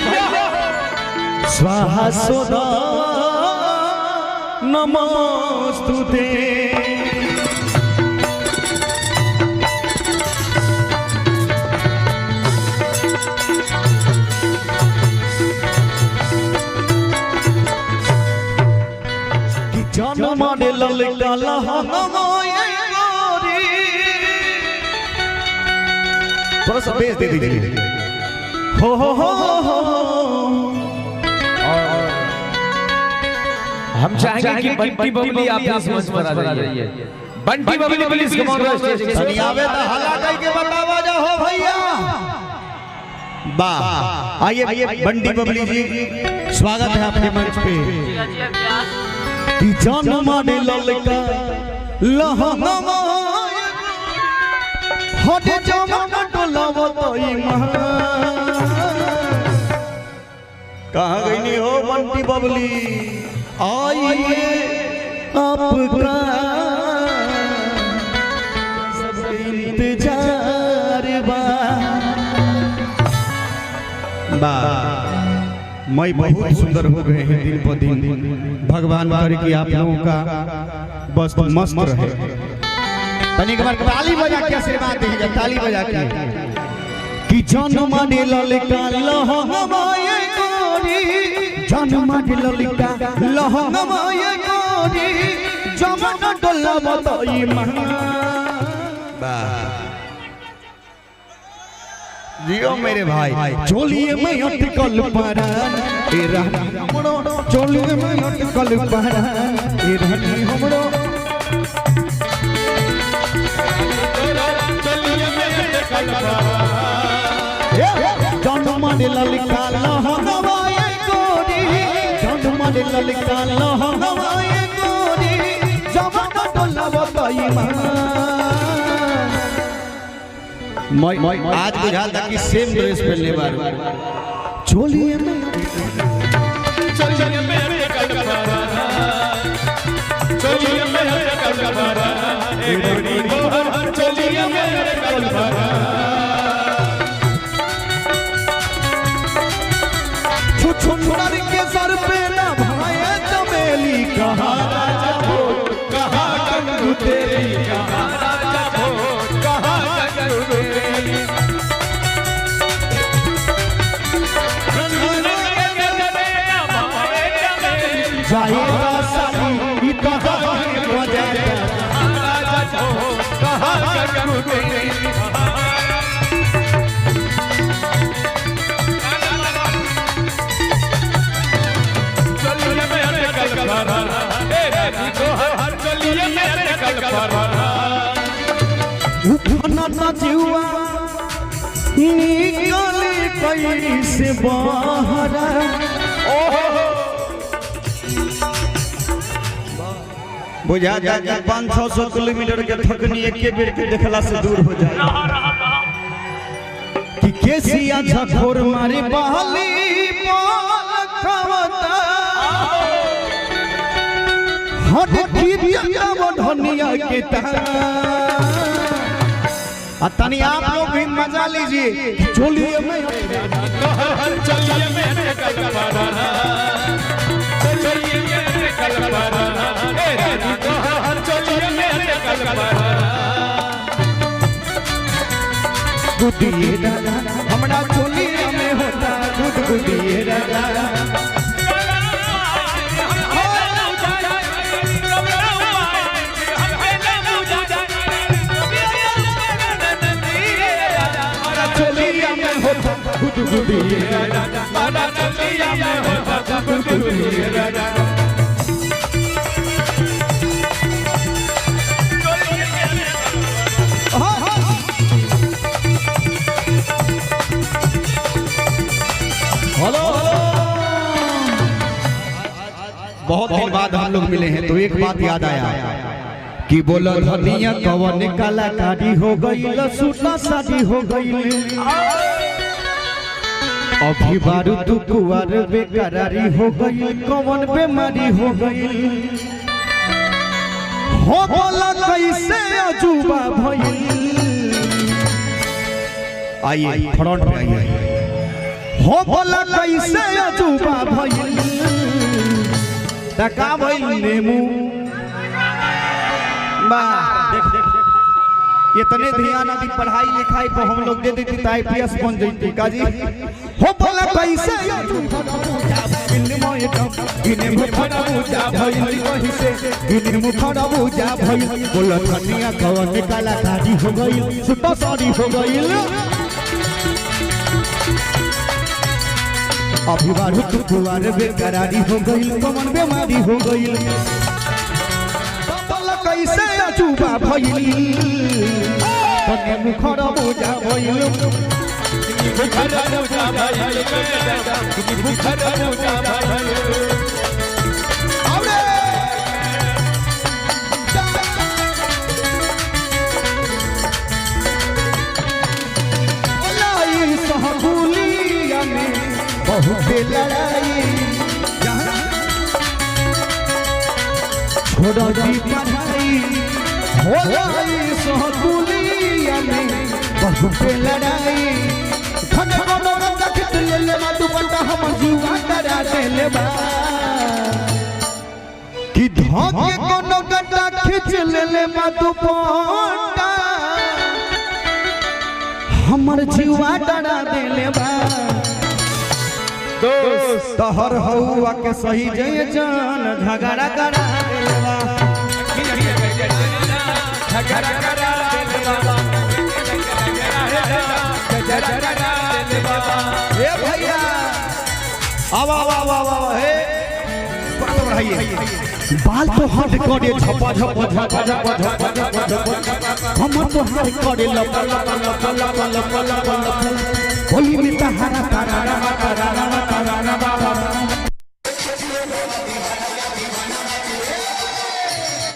भैया स्वाहा सोदा नमोस्तुते कि जन्म ने ललका लहंगोए गोरी। थोड़ा सा बेस दे दीजिए। हो हम चाहेंगे कि बंटी बबली आप इस मंच पर आ जाइए। बंटी बबली प्लीज कम ऑन स्टेज। सनियावे तो हला कह के बतावा जा हो भैया। वाह, आइए बंटी बबली जी, स्वागत है आपके मंच पे। कि जन्म ने ललका लहंगोए हट जमन डोलावतई महा। कहाँ गई हो बंटी बबली? आइए आपका सब इंतजार बा। मैं बहुत सुंदर हो गए हैं दिन ब दिन। भगवान करे कि आप लोगों का बस मस्त रहे। तनिक बार ताली बजा के आशीर्वाद दीजिए, ताली बजा के। कि जन्म ने ललका लहंगोए गोरी, जन्म ने ललका लहंगोए गोरी, जमन डोलावतई महा। जियो मेरे भाई, चोलिए में अटकल परान ए रानी हमरो, चोलिए में अटकल परान ए रानी हमरो। जन्म ने ललका लहंगोए गोरी, जन्म ने ललका लहंगोए गोरी, जमन डोलावतई महा। आज बुझाल था कि सेम ड्रेस पहनने बार चोलिए में छुछुनर के सर पे ना भाए चमेली, कहाँ राजा हो कहाँ कंगू तेरी, कहाँ राजा हो कहाँ कंगू तेरी। जाएगा साली ई कहाँ बजाएगा, कहाँ राजा हो कहाँ कंगू तेरी। उफना जीवा निकले कैसे बाहर। बुझा जा कि 500-600 किलोमीटर के थकनी एक बेर के देखला से दूर हो जाए। कि केसिया झकोर मारे बहली पाल खवता, हट किरिया धनिया के तारा। तनी आप लोग भी मजा लीजिए। चोलिए में गुदिए राजा हमरा चोलिए में होता गुदगुदिए राजा। गुदगुदिए राजा मारा चलिया में होता गुदगुदिए राजा। हेलो, बहुत दिन बाद हम लोग मिले हैं तो एक बात याद आया कि बोलो धनिया कवन कलाकारी हो गई, सूटा शादी हो गई। अभी बारू तू कुआर बेकरारी हो गई, कौन बीमारी हो गई। हो बोला कैसे अजूबा भई। आइए फ्रंट पे आइए। हो बोला कैसे अजूबा भइल तका भइल नेमू बा इतने ध्यान अभी पढ़ाई लिखाई पर हम लोग दे देती तो आईपीएस बन जैती काजी हो बोला कैसे गिने मुखड़ा पूजा भइल वही से गिने मुखड़ा पूजा भइल बोला धनिया कवन कलाकारी हो गइल सुता साड़ी हो गइल अभिवारू तू कुवार बेकरारी हो गइल कमन बेमारी हो गइल बोला कैसे अजूबा भइल तने मुखड़ा पूजा भइल मुखड़ा पूजा भइल मुखड़ा पूजा भइल औरे लाई सहकुलिया में बहुत लड़ाई छोड़ दी पढ़ाई हो लाई सहकुलिया में बहुत लड़ाई खन कोनो रंग खिच ले मा दुपट्टा हम जुआ करा देले बा कि धोके कोनो गड्ढा खिच ले मा दुपट्टा हमर जुआ डरा देले बा दोस्त तहर हौवा के सही जय जान झगड़ा करा देले बा झगड़ा करा देले बाबा ए भैया आवा आवा आवा आवा हे बात बढ़ाइए बाल तो हट करे झपा झपा झपा झपा झपा झपा हम तो हट करे लपा लपा लपा लपा लपा लपा होली में तहरा तारा तारा